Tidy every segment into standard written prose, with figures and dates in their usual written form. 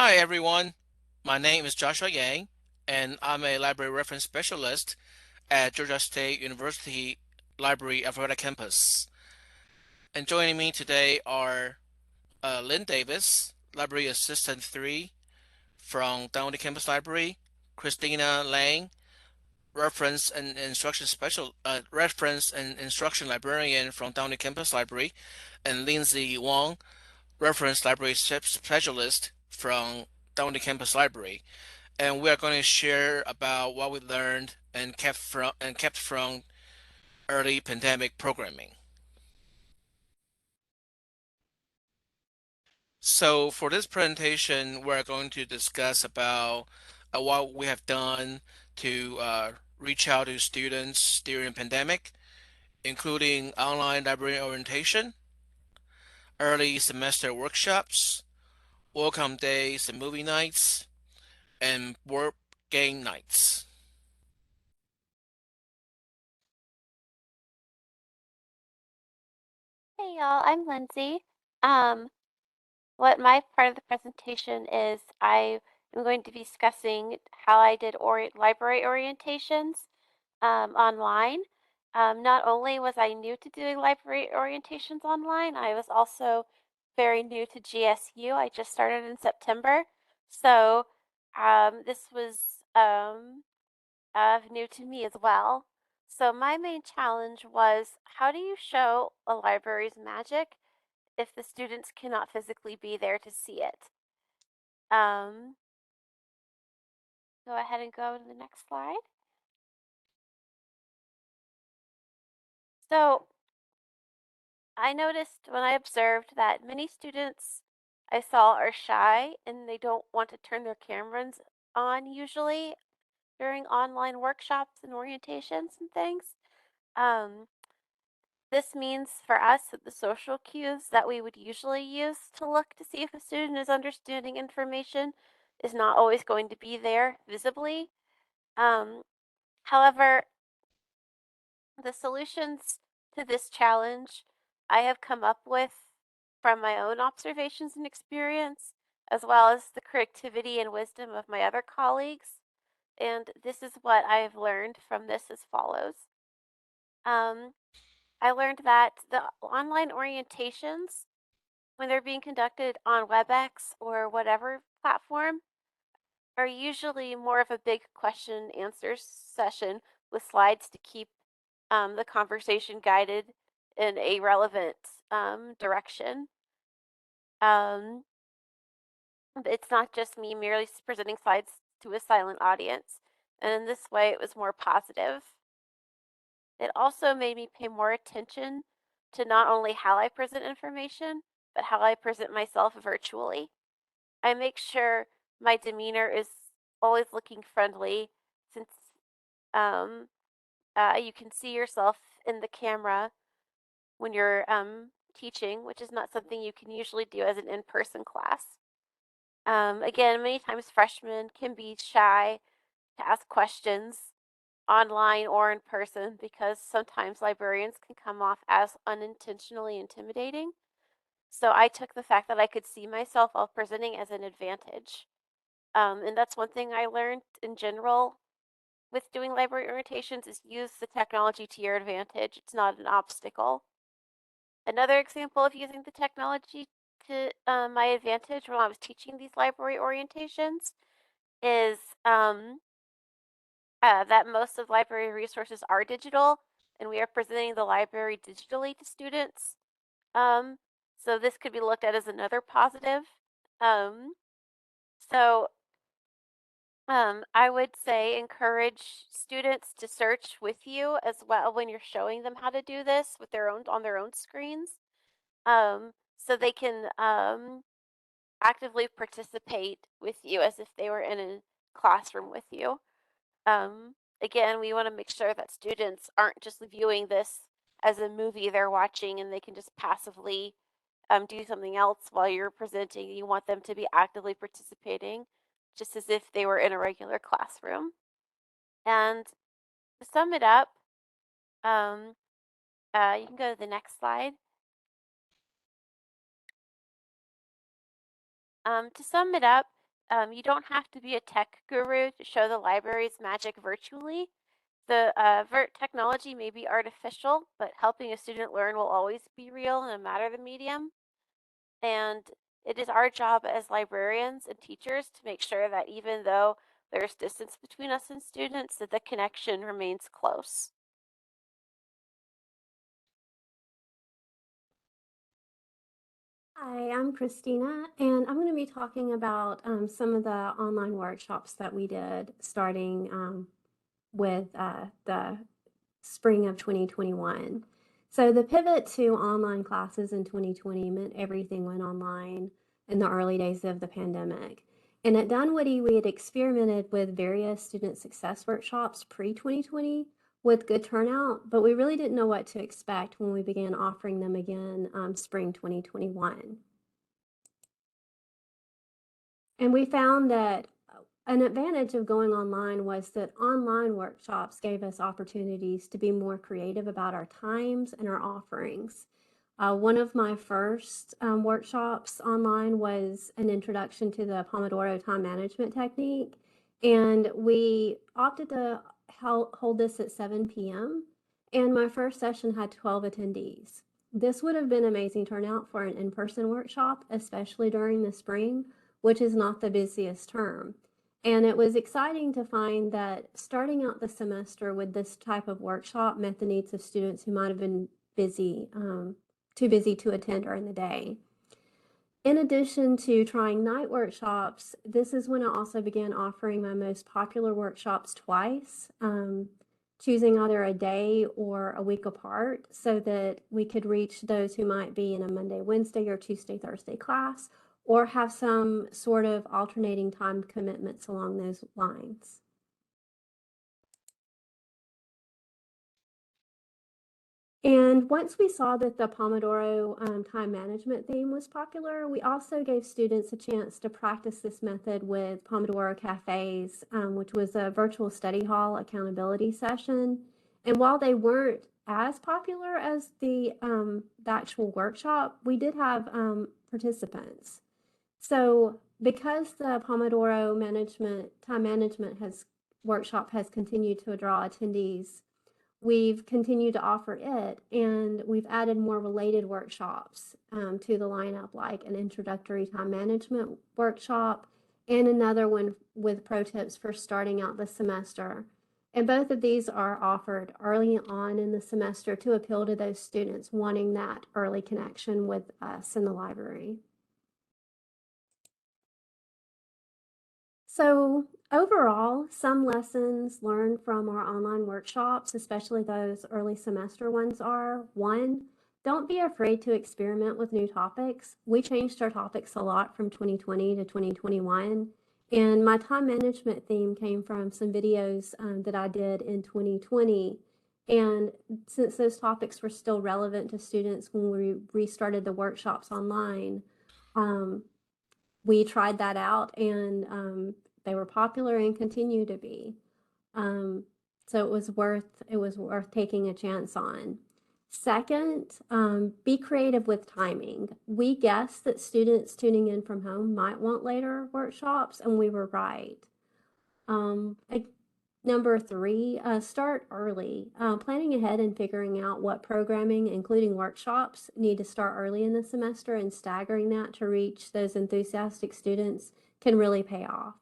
Hi everyone, my name is Joshua Yang, and I'm a library reference specialist at Georgia State University Library Alpharetta campus. And joining me today are Lynn Davis, Library Assistant 3 from Downward Campus Library, Kristina Lang, Reference and Instruction Librarian from Downward Campus Library, and Lindsay Wong, Reference Library Specialist from Downward Campus Library. And we are going to share about what we learned and kept from early pandemic programming. So for this presentation, we're going to discuss about what we have done to reach out to students during pandemic, including online library orientation, early semester workshops, welcome days and movie nights, and board game nights. Hey y'all, I'm Lindsay. Um, what my part of the presentation is, I am going to be discussing how I did library orientations online. Not only was I new to doing library orientations online, I was also very new to GSU. I just started in September, so this was new to me as well. So my main challenge was, how do you show a library's magic if the students cannot physically be there to see it? Um, Go ahead and go to the next slide. So I noticed when I observed that many students I saw are shy and they don't want to turn their cameras on usually during online workshops and orientations and things. Um, This means for us that the social cues that we would usually use to look to see if a student is understanding information is not always going to be there visibly. However, the solutions to this challenge I have come up with from my own observations and experience, as well as the creativity and wisdom of my other colleagues. And this is what I have learned from this as follows. Um, I learned that the online orientations, when they're being conducted on WebEx or whatever platform, are usually more of a big question and answer session with slides to keep the conversation guided in a relevant direction. Um, it's not just me merely presenting slides to a silent audience. And in this way, it was more positive. It also made me pay more attention to not only how I present information, but how I present myself virtually. I make sure my demeanor is always looking friendly since um, you can see yourself in the camera when you're teaching, which is not something you can usually do as an in-person class. Again, many times freshmen can be shy to ask questions online or in person because sometimes librarians can come off as unintentionally intimidating. So I took the fact that I could see myself while presenting as an advantage. And that's one thing I learned in general with doing library orientations is use the technology to your advantage. It's not an obstacle. Another example of using the technology to my advantage when I was teaching these library orientations is that most of library resources are digital and we are presenting the library digitally to students. Um, so this could be looked at as another positive. Um, so I would say encourage students to search with you as well when you're showing them how to do this with their own on their own screens, so they can actively participate with you as if they were in a classroom with you. Again, we want to make sure that students aren't just viewing this as a movie they're watching and they can just passively do something else while you're presenting. You want them to be actively participating, just as if they were in a regular classroom. And to sum it up, um, you can go to the next slide. To sum it up, You don't have to be a tech guru to show the library's magic virtually. The technology may be artificial, but helping a student learn will always be real no matter the medium. And it is our job as librarians and teachers to make sure that even though there's distance between us and students, that the connection remains close. Hi, I'm Kristina, and I'm going to be talking about some of the online workshops that we did starting with the spring of 2021. So the pivot to online classes in 2020 meant everything went online in the early days of the pandemic. And at Dunwoody, we had experimented with various student success workshops pre-2020 with good turnout, but we really didn't know what to expect when we began offering them again spring 2021. And we found that an advantage of going online was that online workshops gave us opportunities to be more creative about our times and our offerings. One of my first workshops online was an introduction to the Pomodoro time management technique, and we opted to hold this at 7 p.m. And my first session had 12 attendees. This would have been amazing turnout for an in-person workshop, especially during the spring, which is not the busiest term. And it was exciting to find that starting out the semester with this type of workshop met the needs of students who might have been busy, too busy to attend during the day. In addition to trying night workshops, this is when I also began offering my most popular workshops twice, choosing either a day or a week apart so that we could reach those who might be in a Monday, Wednesday, or Tuesday, Thursday class, or have some sort of alternating time commitments along those lines. And once we saw that the Pomodoro time management theme was popular, we also gave students a chance to practice this method with Pomodoro Cafes, which was a virtual study hall accountability session. And while they weren't as popular as the actual workshop, we did have participants. So because the Pomodoro time management workshop has continued to draw attendees, we've continued to offer it, and we've added more related workshops to the lineup, like an introductory time management workshop and another one with pro tips for starting out the semester. And both of these are offered early on in the semester to appeal to those students wanting that early connection with us in the library. So overall, some lessons learned from our online workshops, especially those early semester ones, are one, don't be afraid to experiment with new topics. We changed our topics a lot from 2020 to 2021. And my time management theme came from some videos that I did in 2020. And since those topics were still relevant to students when we restarted the workshops online, um, we tried that out, and they were popular and continue to be. Um, so it was worth taking a chance on. Second, be creative with timing. We guessed that students tuning in from home might want later workshops, and we were right. I Number three, start early. Planning ahead and figuring out what programming, including workshops, need to start early in the semester and staggering that to reach those enthusiastic students can really pay off.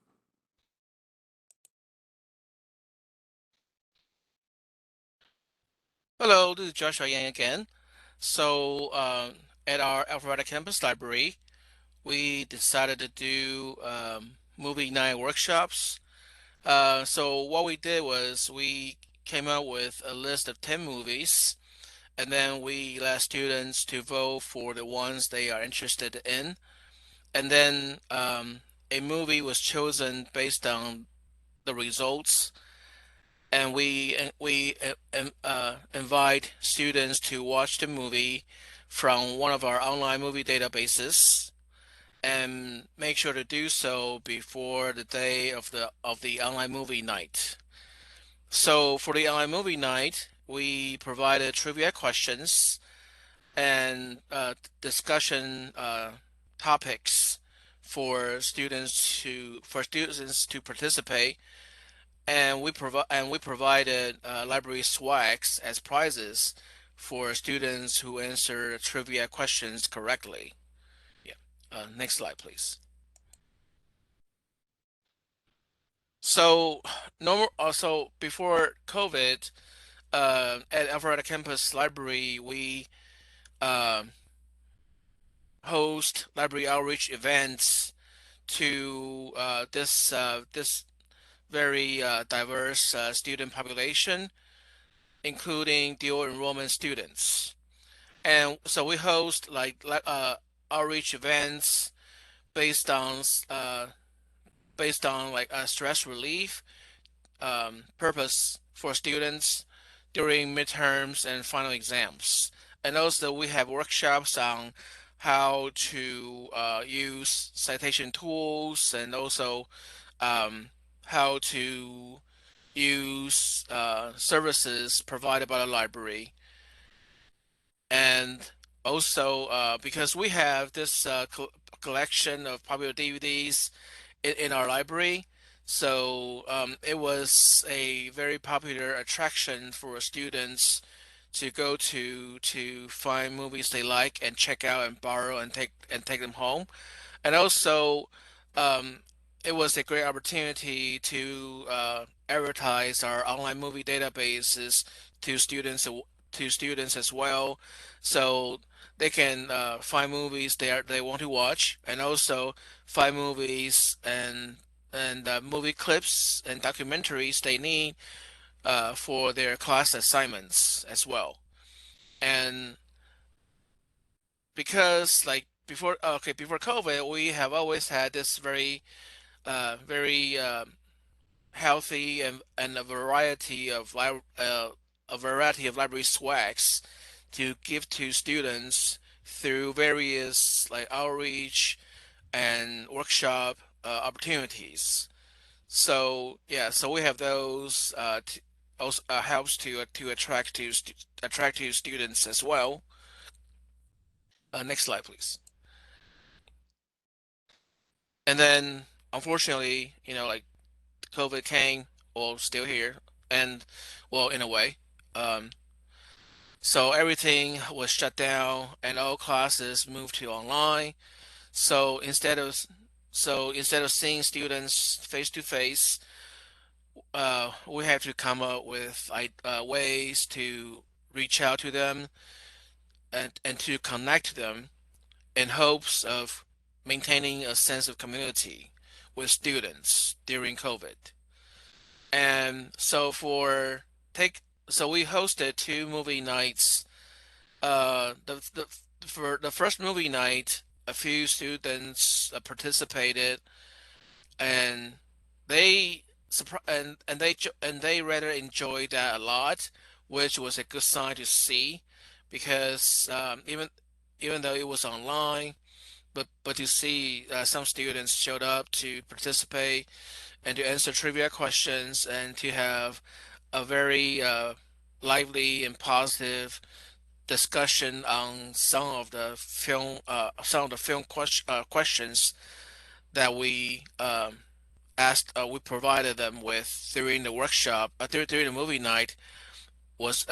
Hello, this is Joshua Yang again. So, at our Alpharetta campus library, we decided to do movie night workshops. So, what we did was we came up with a list of 10 movies, and then we let students to vote for the ones they are interested in. And then a movie was chosen based on the results, and we invite students to watch the movie from one of our online movie databases and make sure to do so before the day of the online movie night. So for the online movie night, we provided trivia questions and discussion topics for students to participate, and we provided library swags as prizes for students who answer trivia questions correctly. Yeah. Next slide, please. So normal. Also, before COVID, at Alpharetta Campus Library, we uh, host library outreach events to this very diverse student population, including dual enrollment students. And so we host outreach events based on uh, like stress relief purpose for students during midterms and final exams. And also we have workshops on how to use citation tools, and also um, how to use services provided by the library. And also because we have this collection of popular DVDs in our library, so it was a very popular attraction for students to go to find movies they like and check out and borrow and take them home. And also, um, it was a great opportunity to advertise our online movie databases to students as well, so they can find movies they want to watch, and also find movies and movie clips and documentaries they need for their class assignments as well. And because before COVID, we have always had this very healthy and a variety of library swags to give to students through various like outreach and workshop opportunities. So yeah, so we have those also helps to attract to students as well. Next slide, please. And then unfortunately, like COVID came, well, still here, and well, in a way. Um, so everything was shut down, and all classes moved to online. So instead of seeing students face to face, we had to come up with ways to reach out to them and to connect them in hopes of maintaining a sense of community with students during COVID. And so take we hosted two movie nights. For the first movie night, a few students participated, and they and they rather enjoyed that a lot, which was a good sign to see, because even though it was online, but to see some students showed up to participate and to answer trivia questions and to have a very lively and positive discussion on some of the questions that we provided them with during the workshop, during the movie night, was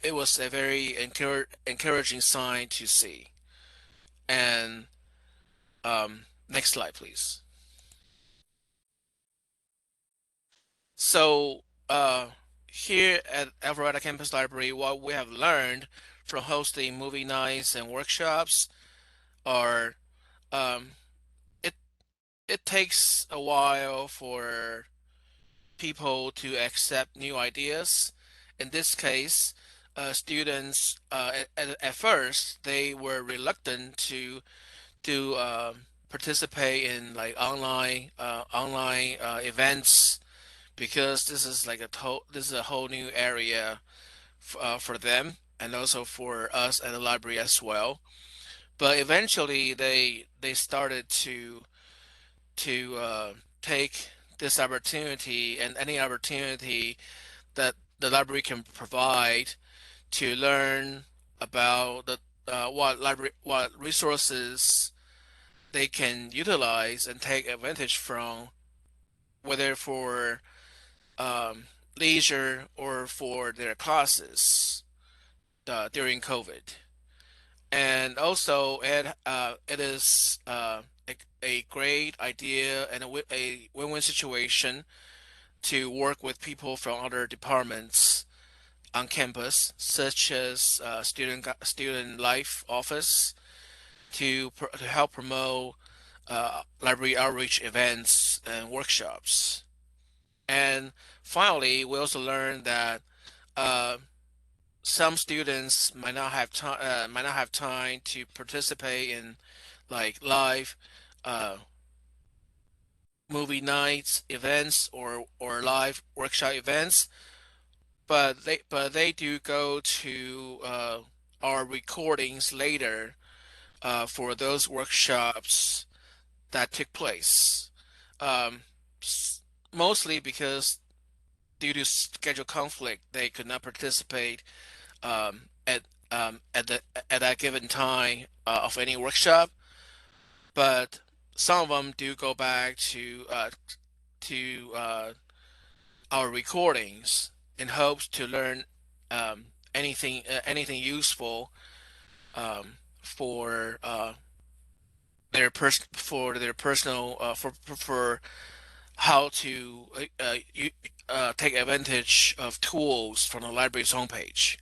it was a very encouraging sign to see. And next slide, please. So here at Alpharetta Campus Library, what we have learned from hosting movie nights and workshops are um, it it takes a while for people to accept new ideas. In this case, students at first they were reluctant to participate in like online events, because this is a whole new area for them, and also for us at the library as well. But eventually, they started to take this opportunity and any opportunity that the library can provide to learn about what resources they can utilize and take advantage from, whether for um, leisure or for their classes during COVID. And also, it is a great idea and a win-win situation to work with people from other departments on campus, such as student life office, to help promote library outreach events and workshops. And finally, we also learned that uh, some students might not have time to participate in like live uh, movie nights events or live workshop events, but they do go to our recordings later for those workshops that took place. Um, Mostly because due to schedule conflict, they could not participate um, at at that given time of any workshop. But some of them do go back to our recordings in hopes to learn anything useful for their personal for how to take advantage of tools from the library's homepage.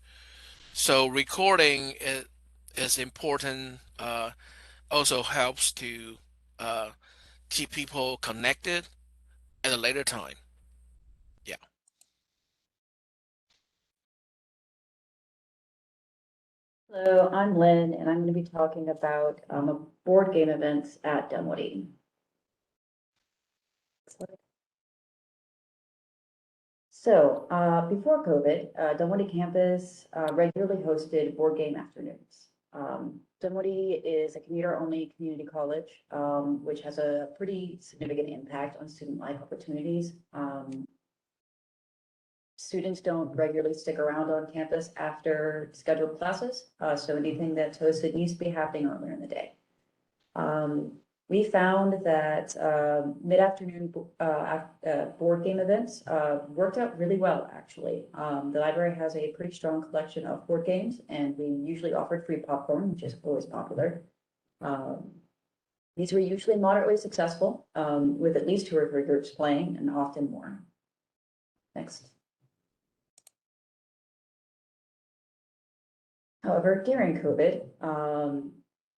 So recording is important. Also helps to uh, keep people connected at a later time. Yeah. Hello, I'm Lynn, and I'm going to be talking about board game events at Dunwoody. So, before COVID, Dunwoody campus regularly hosted board game afternoons. Dunwoody is a commuter-only community college, which has a pretty significant impact on student life opportunities. Students don't regularly stick around on campus after scheduled classes, so anything that's hosted needs to be happening earlier in the day. We found that mid-afternoon board game events worked out really well, actually. The library has a pretty strong collection of board games, and we usually offered free popcorn, which is always popular. These were usually moderately successful, with at least 2 or 3 groups playing, and often more. Next. However, during COVID,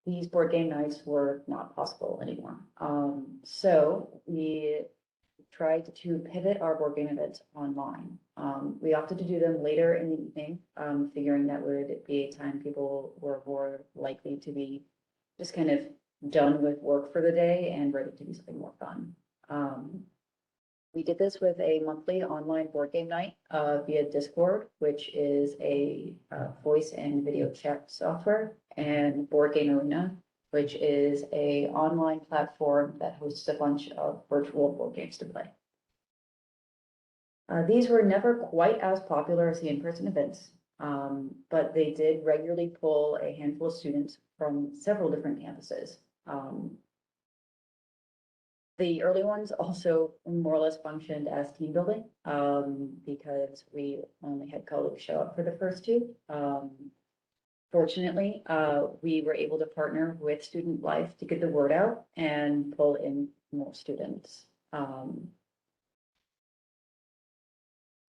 these board game nights were not possible anymore. So we tried to pivot our board game events online. We opted to do them later in the evening, figuring that would be a time people were more likely to be just kind of done with work for the day and ready to do something more fun. We did this with a monthly online board game night via Discord, which is a voice and video chat software, and Board Game Arena, which is a online platform that hosts a bunch of virtual board games to play. These were never quite as popular as the in-person events, but they did regularly pull a handful of students from several different campuses. The early ones also more or less functioned as team building because we only had colleagues show up for the first 2. Fortunately, we were able to partner with Student Life to get the word out and pull in more students.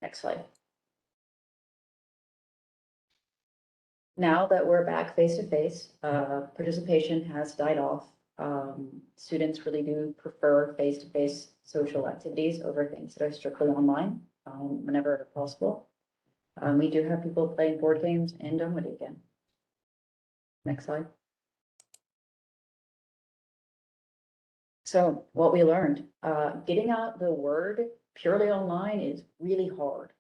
Next slide. Now that we're back face to face, participation has died off. Students really do prefer face-to-face social activities over things that are strictly online whenever possible. We do have people playing board games in Dunwoody again. Next slide. So what we learned, getting out the word purely online is really hard.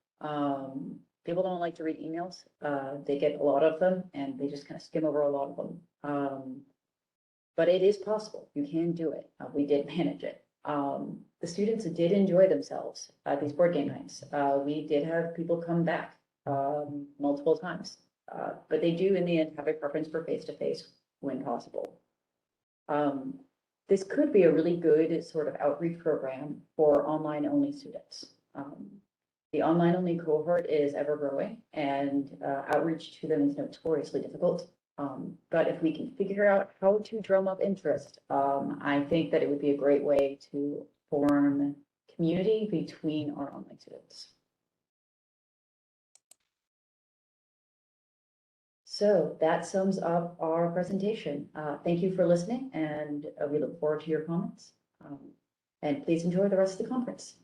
People don't like to read emails. They get a lot of them and they just kind of skim over a lot of them. But it is possible. You can do it. We did manage it. The students did enjoy themselves at these board game nights. We did have people come back multiple times, but they do in the end have a preference for face-to-face when possible. this could be a really good sort of outreach program for online only students. The online only cohort is ever growing and outreach to them is notoriously difficult. But if we can figure out how to drum up interest, I think that it would be a great way to form community between our online students. So that sums up our presentation. Thank you for listening, and we look forward to your comments. And please enjoy the rest of the conference.